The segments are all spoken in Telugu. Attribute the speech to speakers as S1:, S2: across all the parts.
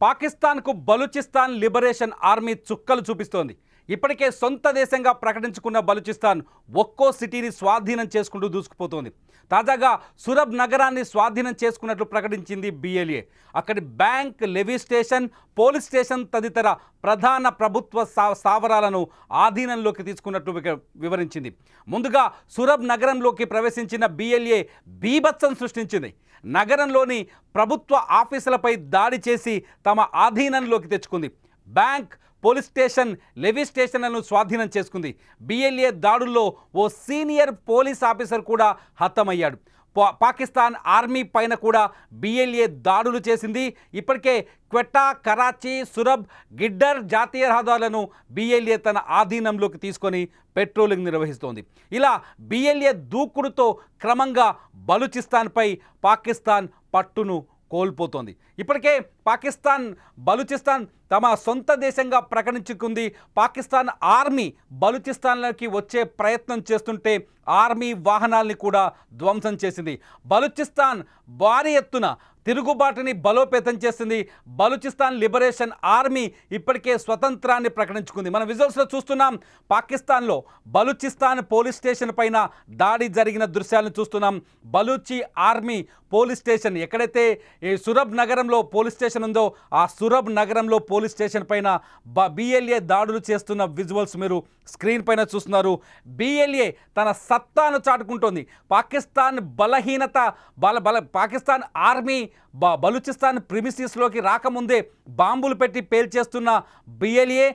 S1: పాకిస్తాన్కు బలూచిస్తాన్ లిబరేషన్ ఆర్మీ చుక్కలు చూపిస్తోంది. ఇప్పటికే సొంత దేశంగా ప్రకటించుకున్న బలూచిస్తాన్ ఒక్కో సిటీని స్వాధీనం చేసుకుంటూ దూసుకుపోతోంది. తాజాగా సురబ్ నగరాన్ని స్వాధీనం చేసుకున్నట్లు ప్రకటించింది BLA. అక్కడి bank, levy station, police station తదితర ప్రధాన ప్రభుత్వ స్థావరాలను ఆధీనంలోకి తీసుకున్నట్లు వివరించింది. ముందుగా సురబ్ నగరంలోకి ప్రవేశించిన BLA బీభత్సం సృష్టించింది. నగరంలోని ప్రభుత్వ ఆఫీసులపై దాడి చేసి తమ ఆధీనంలోకి తెచ్చుకుంది. బ్యాంక్, పోలీస్ స్టేషన్, లెవీ స్టేషన్లను స్వాధీనం చేసుకుంది. BLA దాడుల్లో ఓ సీనియర్ పోలీస్ ఆఫీసర్ కూడా హతమయ్యాడు. పాకిస్తాన్ ఆర్మీ పైన కూడా BLA దాడులు చేసింది. ఇప్పటికే క్వెట్టా, కరాచీ, సురబ్, గిడ్డర్ జాతీయ రహదారులను BLA తన ఆధీనంలోకి తీసుకొని పెట్రోలింగ్ నిర్వహిస్తోంది. ఇలా BLA దూకుడుతో క్రమంగా బలూచిస్తాన్పై పాకిస్తాన్ పట్టును కోల్పోతోంది. ఇప్పటికే బలూచిస్తాన్ తమ సొంత దేశంగా ప్రకటించుకుంది. పాకిస్తాన్ ఆర్మీ బలూచిస్తాన్లోకి వచ్చే ప్రయత్నం చేస్తుంటే ఆర్మీ వాహనాల్ని కూడా ధ్వంసం చేసింది. బలూచిస్తాన్ భారీ ఎత్తున తిరుగుబాటుని బలోపేతం చేసింది. బలూచిస్తాన్ లిబరేషన్ ఆర్మీ ఇప్పటికే స్వతంత్రాన్ని ప్రకటించుకుంది. మన విజువల్స్లో చూస్తున్నాం. పాకిస్తాన్లో బలూచిస్తాన్ పోలీస్ స్టేషన్ పైన దాడి జరిగిన దృశ్యాలను చూస్తున్నాం. బలూచి ఆర్మీ పోలీస్ స్టేషన్, ఎక్కడైతే ఈ సురబ్ నగరంలో పోలీస్ స్టేషన్ ఉందో ఆ సురబ్ నగరంలో పోలీస్ స్టేషన్ పైన BLA దాడులు చేస్తున్న విజువల్స్ మీరు స్క్రీన్ పైన చూస్తున్నారు. BLA తన సత్తాను చాటుకుంటోంది. పాకిస్తాన్ బలహీనత పాకిస్తాన్ ఆర్మీ బలూచిస్తాన్ ప్రిమిసిస్లోకి రాకముందే బాంబులు పెట్టి పేల్చేస్తున్న BLA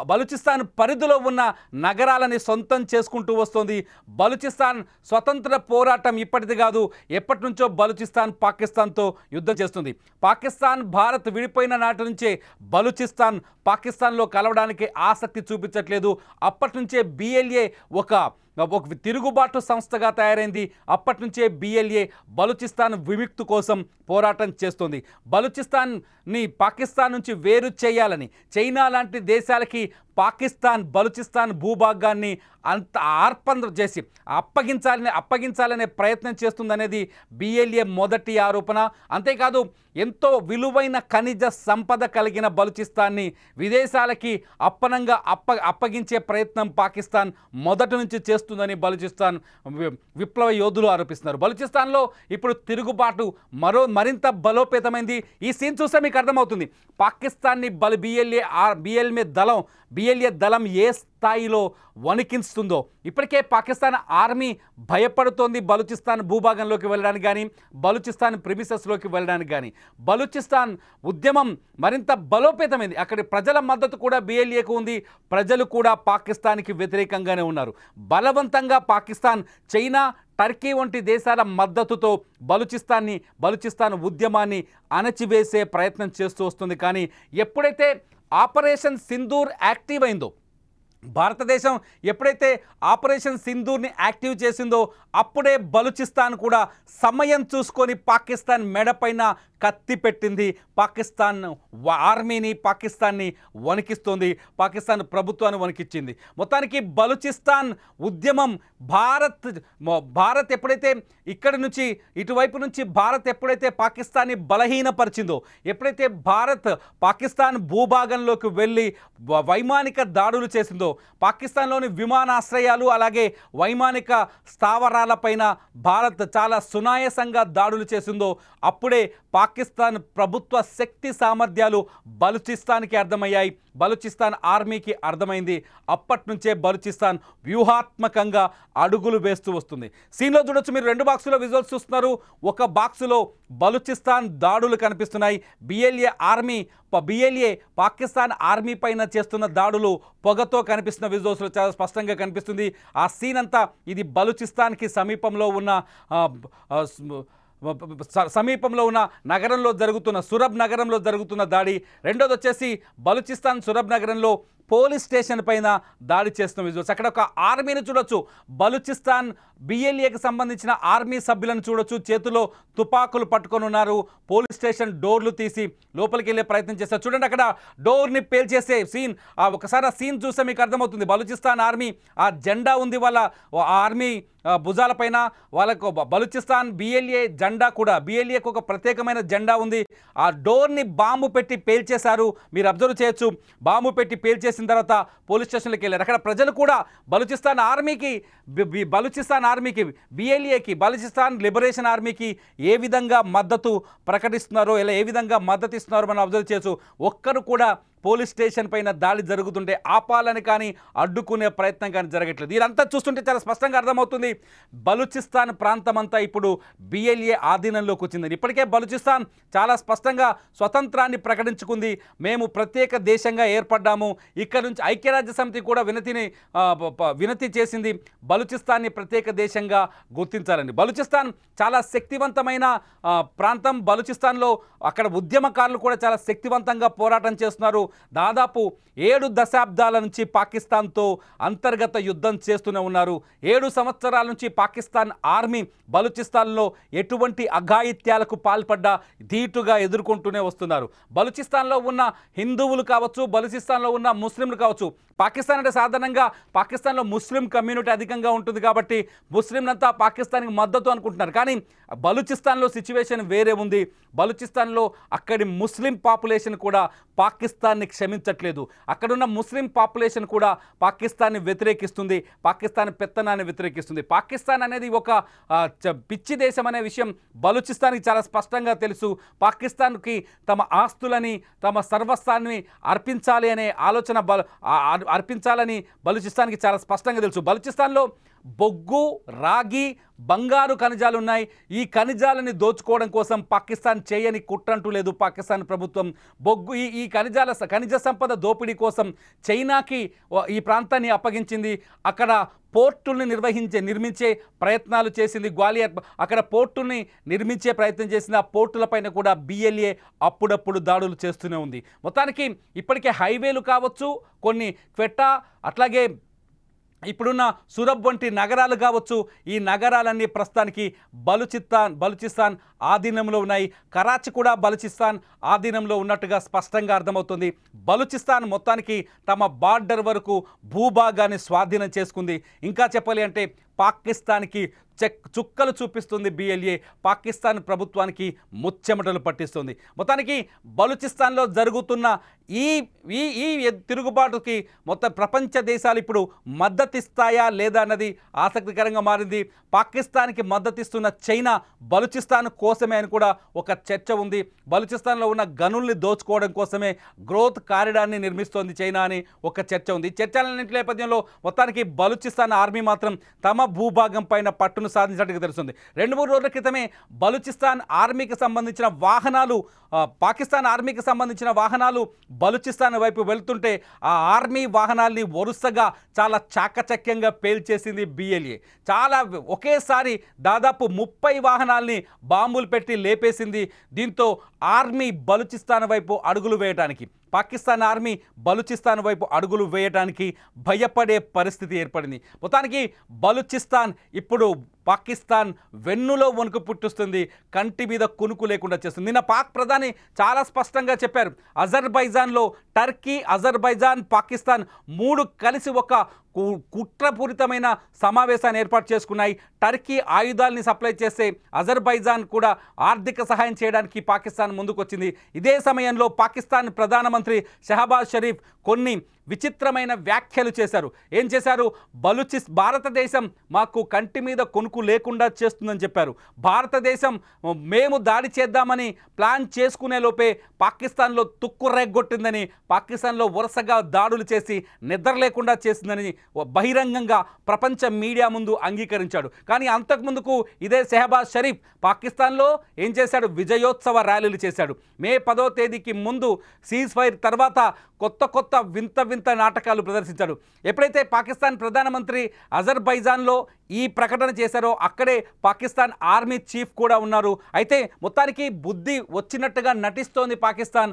S1: బలూచిస్తాన్ పరిధిలో ఉన్న నగరాలని సొంతం చేసుకుంటూ వస్తోంది. బలూచిస్తాన్ స్వతంత్ర పోరాటం ఇప్పటిది కాదు, ఎప్పటి నుంచో బలూచిస్తాన్ పాకిస్తాన్తో యుద్ధం చేస్తుంది. పాకిస్తాన్, భారత్ విడిపోయిన నాటి నుంచే బలూచిస్తాన్ పాకిస్తాన్లో కలవడానికి ఆసక్తి చూపించట్లేదు. అప్పటి నుంచే BLA ఒక తిరుగుబాటు సంస్థగా తయారైంది. అప్పటి నుంచే BLA బలూచిస్తాన్ విముక్తి కోసం పోరాటం చేస్తుంది. బలూచిస్తాన్ని పాకిస్తాన్ నుంచి వేరు చేయాలని చైనా లాంటి దేశాలకి బలూచిస్తాన్ భూభాగాన్ని అంత ఆర్పణ చేసి అప్పగించాలనే ప్రయత్నం చేస్తుందనేది BLA మొదటి ఆరోపణ. అంతేకాదు, ఎంతో విలువైన ఖనిజ సంపద కలిగిన బలూచిస్తాన్ని విదేశాలకి అప్పగించే ప్రయత్నం పాకిస్తాన్ మొదటి నుంచి చేస్తుందని బలూచిస్తాన్ విప్లవ యోధులు ఆరోపిస్తున్నారు. బలూచిస్తాన్లో ఇప్పుడు తిరుగుబాటు మరింత బలోపేతమైంది. ఈ సీన్ చూస్తే మీకు అర్థమవుతుంది. పాకిస్తాన్ని BLA దళం ఏ స్థాయిలో వణికిస్తుందో. ఇప్పటికే పాకిస్తాన్ ఆర్మీ భయపడుతోంది బలూచిస్తాన్ భూభాగంలోకి వెళ్ళడానికి కానీ, బలూచిస్తాన్ ప్రిమిసెస్లోకి వెళ్ళడానికి కానీ. బలూచిస్తాన్ ఉద్యమం మరింత బలోపేతమైంది. అక్కడి ప్రజల మద్దతు కూడా BLAకు ఉంది. ప్రజలు కూడా పాకిస్తాన్కి వ్యతిరేకంగానే ఉన్నారు. బలవంతంగా పాకిస్తాన్, చైనా, టర్కీ వంటి దేశాల మద్దతుతో బలూచిస్తాన్ ఉద్యమాన్ని అణచివేసే ప్రయత్నం చేస్తూ వస్తుంది. కానీ ఎప్పుడైతే ఆపరేషన్ సింధూర్ యాక్టివ్ అయిందో, భారతదేశం ఎప్పుడైతే ఆపరేషన్ సింధూర్ని యాక్టివ్ చేసిందో అప్పుడే బలూచిస్తాన్ కూడా సమయం చూసుకొని పాకిస్తాన్ మెడపైన కత్తి పెట్టింది. పాకిస్తాన్ ఆర్మీని, పాకిస్తాన్ని వణికిస్తోంది. పాకిస్తాన్ ప్రభుత్వాన్ని వణికిచ్చింది. మొత్తానికి బలూచిస్తాన్ ఉద్యమం భారత్ ఎప్పుడైతే ఇక్కడి నుంచి ఇటువైపు నుంచి భారత్ ఎప్పుడైతే పాకిస్తాన్ని బలహీనపరిచిందో, ఎప్పుడైతే భారత్ పాకిస్తాన్ భూభాగంలోకి వెళ్ళి వైమానిక దాడులు చేసిందో, పాకిస్తాన్లోని విమానాశ్రయాలు అలాగే వైమానిక స్థావరాలపైన భారత్ చాలా సునాయాసంగా దాడులు చేసిందో అప్పుడే పాకిస్తాన్ ప్రభుత్వ శక్తి సామర్థ్యాలు బలూచిస్తాన్కి అర్థమయ్యాయి. బలూచిస్తాన్ ఆర్మీకి అర్థమైంది. అప్పటి నుంచే బలూచిస్తాన్ వ్యూహాత్మకంగా అడుగులు వేస్తూ వస్తుంది. సీన్లో చూడొచ్చు మీరు, 2 బాక్సులో విజువల్స్ చూస్తున్నారు. ఒక బాక్సులో బలూచిస్తాన్ దాడులు కనిపిస్తున్నాయి. BLA పాకిస్తాన్ ఆర్మీ పైన చేస్తున్న దాడులు పొగతో కనిపిస్తున్న విజువల్స్లో చాలా స్పష్టంగా కనిపిస్తుంది. ఆ సీన్ అంతా ఇది బలూచిస్తాన్కి సమీపంలో ఉన్న నగరంలో జరుగుతున్న సురబ్ నగరంలో జరుగుతున్న దాడి. రెండోది వచ్చేసి బలూచిస్తాన్ సురబ్ నగరంలో పోలీస్ స్టేషన్ పైన దాడి చేస్తున్న విజువల్స్. అక్కడ ఒక ఆర్మీని చూడొచ్చు, బలూచిస్తాన్ బిఎల్ఏకి సంబంధించిన ఆర్మీ సభ్యులను చూడొచ్చు, చేతిలో తుపాకులు పట్టుకొని ఉన్నారు. పోలీస్ స్టేషన్ డోర్లు తీసి లోపలికి వెళ్ళే ప్రయత్నం చేస్తారు. చూడండి అక్కడ డోర్ని పేల్చేసే సీన్. ఒకసారి ఆ సీన్ చూస్తే మీకు అర్థమవుతుంది. బలూచిస్తాన్ ఆర్మీ ఆ జెండా ఉంది వాళ్ళ ఆర్మీ భుజాల పైన, వాళ్ళకు బలూచిస్తాన్ బిఎల్ఏ జెండా కూడా, బిఎల్ఏకి ఒక ప్రత్యేకమైన జెండా ఉంది. ఆ డోర్ని బాంబు పెట్టి పేల్చేశారు. మీరు అబ్జర్వ్ చేయొచ్చు. బాంబు పెట్టి పేల్చేసిన తర్వాత పోలీస్ స్టేషన్లోకి వెళ్ళారు. అక్కడ ప్రజలు కూడా బలూచిస్తాన్ ఆర్మీకి బిఎల్ఏకి బలూచిస్తాన్ లిబరేషన్ ఆర్మీకి ఏ విధంగా మద్దతు ప్రకటిస్తున్నారో, ఇలా ఏ విధంగా మద్దతు ఇస్తున్నారో మనం అబ్జర్వ్ చేయొచ్చు. ఒక్కరు కూడా పోలీస్ స్టేషన్ పైన దాడి జరుగుతుంటే ఆపాలని కానీ అడ్డుకునే ప్రయత్నం కానీ జరగట్లేదు. ఇదంతా చూస్తుంటే చాలా స్పష్టంగా అర్థమవుతుంది, బలూచిస్తాన్ ప్రాంతం అంతా ఇప్పుడు బిఎల్ఏ ఆధీనంలోకి వచ్చిందని. ఇప్పటికే బలూచిస్తాన్ చాలా స్పష్టంగా స్వతంత్రాన్ని ప్రకటించుకుంది. మేము ప్రత్యేక దేశంగా ఏర్పడ్డాము. ఇక్కడ నుంచి ఐక్యరాజ్య సమితి కూడా వినతి చేసింది, బలూచిస్తాన్ని ప్రత్యేక దేశంగా గుర్తించాలని. బలూచిస్తాన్ చాలా శక్తివంతమైన ప్రాంతం. బలూచిస్తాన్లో అక్కడ ఉద్యమకారులు కూడా చాలా శక్తివంతంగా పోరాటం చేస్తున్నారు. దాదాపు 7 దశాబ్దాల నుంచి పాకిస్తాన్తో అంతర్గత యుద్ధం చేస్తూనే ఉన్నారు. 7 సంవత్సరాల నుంచి పాకిస్తాన్ ఆర్మీ బలూచిస్తాన్లో ఎటువంటి అఘాయిత్యాలకు పాల్పడ్డా ధీటుగా ఎదుర్కొంటూనే వస్తున్నారు. బలూచిస్తాన్లో ఉన్న హిందువులు కావచ్చు, బలూచిస్తాన్లో ఉన్న ముస్లింలు కావచ్చు. పాకిస్తాన్ అంటే సాధారణంగా పాకిస్తాన్లో ముస్లిం కమ్యూనిటీ అధికంగా ఉంటుంది కాబట్టి ముస్లింలంతా పాకిస్తాన్కి మద్దతు అనుకుంటున్నారు. కానీ బలూచిస్తాన్లో సిచ్యువేషన్ వేరే ఉంది. బలూచిస్తాన్లో అక్కడి ముస్లిం పాపులేషన్ కూడా పాకిస్తాన్ని క్షమించట్లేదు. అక్కడున్న ముస్లిం పాపులేషన్ కూడా పాకిస్తాన్ని వ్యతిరేకిస్తుంది, పాకిస్తాన్ పెత్తనాన్ని వ్యతిరేకిస్తుంది. పాకిస్తాన్ అనేది ఒక పిచ్చి దేశం అనే విషయం బలూచిస్తాన్కి చాలా స్పష్టంగా తెలుసు. పాకిస్తాన్కి తమ ఆస్తులని, తమ సర్వస్వాన్ని అర్పించాలి అనే ఆలోచన అర్పించాలని బలూచిస్తాన్కి చాలా స్పష్టంగా తెలుసు. బలూచిస్తాన్లో బొగ్గు, రాగి, బంగారు ఖనిజాలు ఉన్నాయి. ఈ ఖనిజాలని దోచుకోవడం కోసం పాకిస్తాన్ చేయని కుట్రంటూ లేదు. పాకిస్తాన్ ప్రభుత్వం ఈ ఖనిజ సంపద దోపిడీ కోసం చైనాకి ఈ ప్రాంతాన్ని అప్పగించింది. అక్కడ పోర్టుల్ని నిర్మించే ప్రయత్నాలు చేసింది. గ్వాలియర్ అక్కడ పోర్టుల్ని నిర్మించే ప్రయత్నం చేసింది. ఆ పోర్టులపైన కూడా బిఎల్ఏ అప్పుడప్పుడు దాడులు చేస్తూనే ఉంది. మొత్తానికి ఇప్పటికే హైవేలు కావచ్చు, కొన్ని క్వెట్టా, అట్లాగే ఇప్పుడున్న సురబ్ వంటి నగరాలు కావచ్చు, ఈ నగరాలన్నీ ప్రస్తుతానికి బలూచిస్తాన్ ఆధీనంలో ఉన్నాయి. కరాచీ కూడా బలూచిస్తాన్ ఆధీనంలో ఉన్నట్టుగా స్పష్టంగా అర్థమవుతుంది. బలూచిస్తాన్ మొత్తానికి తమ బార్డర్ వరకు భూభాగాన్ని స్వాధీనం చేసుకుంది. ఇంకా చెప్పాలి అంటే పాకిస్తాన్కి చుక్కలు చూపిస్తుంది బిఎల్ఏ. పాకిస్తాన్ ప్రభుత్వానికి ముచ్చెమటలు పట్టిస్తుంది. మొత్తానికి బలూచిస్తాన్లో జరుగుతున్న ఈ తిరుగుబాటుకి మొత్తం ప్రపంచ దేశాలు ఇప్పుడు మద్దతిస్తాయా లేదా అన్నది ఆసక్తికరంగా మారింది. పాకిస్తాన్కి మద్దతిస్తున్న చైనా బలూచిస్తాన్ కోసమే అని కూడా ఒక చర్చ ఉంది. బలూచిస్తాన్లో ఉన్న గనుల్ని దోచుకోవడం కోసమే గ్రోత్ కారిడార్ని నిర్మిస్తోంది చైనా అని ఒక చర్చ ఉంది. చర్చలన్నింటి నేపథ్యంలో మొత్తానికి బలూచిస్తాన్ ఆర్మీ మాత్రం తమ భూభాగం పైన పట్టును సాధించినట్టుగా తెలుస్తుంది. 2-3 రోజుల క్రితమే బలూచిస్తాన్ ఆర్మీకి సంబంధించిన వాహనాలు, పాకిస్తాన్ ఆర్మీకి సంబంధించిన వాహనాలు బలూచిస్తాన్ వైపు వెళ్తుంటే ఆ ఆర్మీ వాహనాల్ని వరుసగా చాలా చాకచక్యంగా పేల్చేసింది బిఎల్ఏ. ఒకేసారి దాదాపు 30 వాహనాల్ని బాంబులు పెట్టి లేపేసింది. దీంతో ఆర్మీ బలూచిస్తాన్ వైపు అడుగులు వేయడానికి, పాకిస్తాన్ ఆర్మీ బలూచిస్తాన్ వైపు అడుగులు వేయడానికి భయపడే పరిస్థితి ఏర్పడింది. మొత్తానికి బలూచిస్తాన్ ఇప్పుడు పాకిస్తాన్ వెన్నులో వణుకు పుట్టిస్తుంది, కంటి మీద కునుకు లేకుండా చేస్తుంది. నిన్న పాక్ ప్రధాని చాలా స్పష్టంగా చెప్పారు, అజర్బైజాన్లో టర్కీ, అజర్బైజాన్, పాకిస్తాన్ 3 కలిసి ఒక కుట్రపూరితమైన సమావేశాన్ని ఏర్పాటు చేసుకున్నాయి. టర్కీ ఆయుధాలని సప్లై చేస్తే అజర్బైజాన్ కూడా ఆర్థిక సహాయం చేయడానికి పాకిస్తాన్ ముందుకొచ్చింది. ఇదే సమయంలో పాకిస్తాన్ ప్రధానమంత్రి షహబాజ్ షరీఫ్ కొన్ని విచిత్రమైన వ్యాఖ్యలు చేశారు. ఏం చేశారు? భారతదేశం మాకు కంటి మీద కొనుకు లేకుండా చేస్తుందని చెప్పారు. భారతదేశం మేము దాడి చేద్దామని ప్లాన్ చేసుకునే లోపే పాకిస్తాన్లో తుక్కు రేగొట్టిందని, పాకిస్తాన్లో వరుసగా దాడులు చేసి నిద్ర లేకుండా చేసిందని బహిరంగంగా ప్రపంచ మీడియా ముందు అంగీకరించాడు. కానీ అంతకుముందుకు ఇదే షహబాజ్ షరీఫ్ పాకిస్తాన్లో ఏం చేశాడు? విజయోత్సవ ర్యాలీలు చేశాడు. మే 10వ తేదీకి ముందు సీజ్ ఫైర్ తర్వాత కొత్త వింత నాటకాలు ప్రదర్శించాడు. ఎప్పుడైతే పాకిస్తాన్ ప్రధానమంత్రి అజర్బైజాన్లో ఈ ప్రకటన చేశారో ఉన్నారో అక్కడే పాకిస్తాన్ ఆర్మీ చీఫ్ కూడా ఉన్నారు. అయితే మొత్తానికి బుద్ధి వచ్చినట్టుగా నటిస్తోంది పాకిస్తాన్.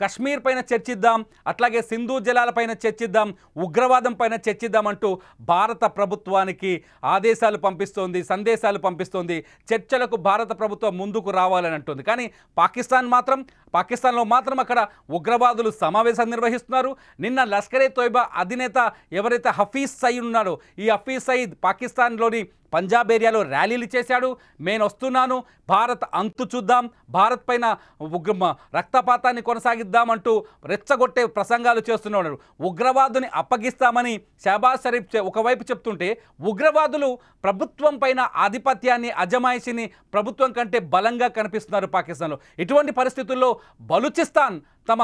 S1: కశ్మీర్ పైన చర్చిద్దాం, అట్లాగే సింధు జలాలపైన చర్చిద్దాం, ఉగ్రవాదం పైన చర్చిద్దాం అంటూ భారత ప్రభుత్వానికి ఆదేశాలు పంపిస్తోంది, సందేశాలు పంపిస్తోంది. చర్చలకు భారత ప్రభుత్వం ముందుకు రావాలని అంటుంది. కానీ పాకిస్తాన్లో మాత్రం అక్కడ ఉగ్రవాదులు సమావేశాలు నిర్వహిస్తున్నారు. నిన్న లష్కరే తోయిబా అధినేత ఎవరైతే హఫీజ్ సయీద్ ఉన్నాడో, ఈ హఫీజ్ సయీద్ పాకిస్తాన్లోని పంజాబ్ ఏరియాలో ర్యాలీలు చేశాడు. నేను వస్తున్నాను, భారత్ అంతు చూద్దాం, భారత్ పైన రక్తపాతాన్ని కొనసాగిద్దామంటూ రెచ్చగొట్టే ప్రసంగాలు చేస్తున్నాడు. ఉగ్రవాదుని అప్పగిస్తామని షహబాజ్ షరీఫ్ ఒకవైపు చెప్తుంటే, ఉగ్రవాదులు ప్రభుత్వం పైన ఆధిపత్యాన్ని, అజమాయిషిని ప్రభుత్వం కంటే బలంగా కనిపిస్తున్నారు పాకిస్తాన్లో. ఇటువంటి పరిస్థితుల్లో బలూచిస్తాన్ తమ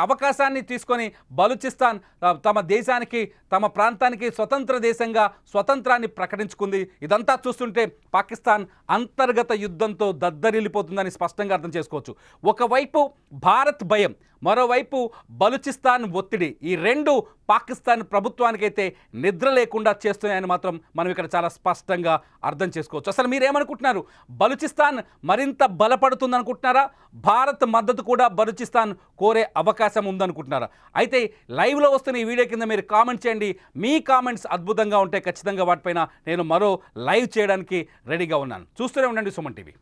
S1: అవకాశాన్ని తీసుకొని బలూచిస్తాన్ తమ దేశానికి, తమ ప్రాంతానికి స్వతంత్ర దేశంగా స్వతంత్రాన్ని ప్రకటించుకుంది. ఇదంతా చూస్తుంటే పాకిస్తాన్ అంతర్గత యుద్ధంతో దద్దరిల్లిపోతుందని స్పష్టంగా అర్థం చేసుకోవచ్చు. ఒకవైపు భారత్ భయం, మరోవైపు బలూచిస్తాన్ ఒత్తిడి, ఈ రెండు పాకిస్తాన్ ప్రభుత్వానికైతే నిద్ర లేకుండా చేస్తున్నాయని మాత్రం మనం ఇక్కడ చాలా స్పష్టంగా అర్థం చేసుకోవచ్చు. అసలు మీరేమనుకుంటున్నారు? బలూచిస్తాన్ మరింత బలపడుతుందనుకుంటున్నారా? భారత్ మద్దతు కూడా బలూచిస్తాన్ కోరే అవకాశం ఉందనుకుంటున్నారా? అయితే లైవ్లో వస్తున్న ఈ వీడియో కింద మీరు కామెంట్ చేయండి. మీ కామెంట్స్ అద్భుతంగా ఉంటే ఖచ్చితంగా వాటిపైన నేను మరో లైవ్ చేయడానికి రెడీగా ఉన్నాను. చూస్తూనే ఉండండి సుమన్ టీవీ.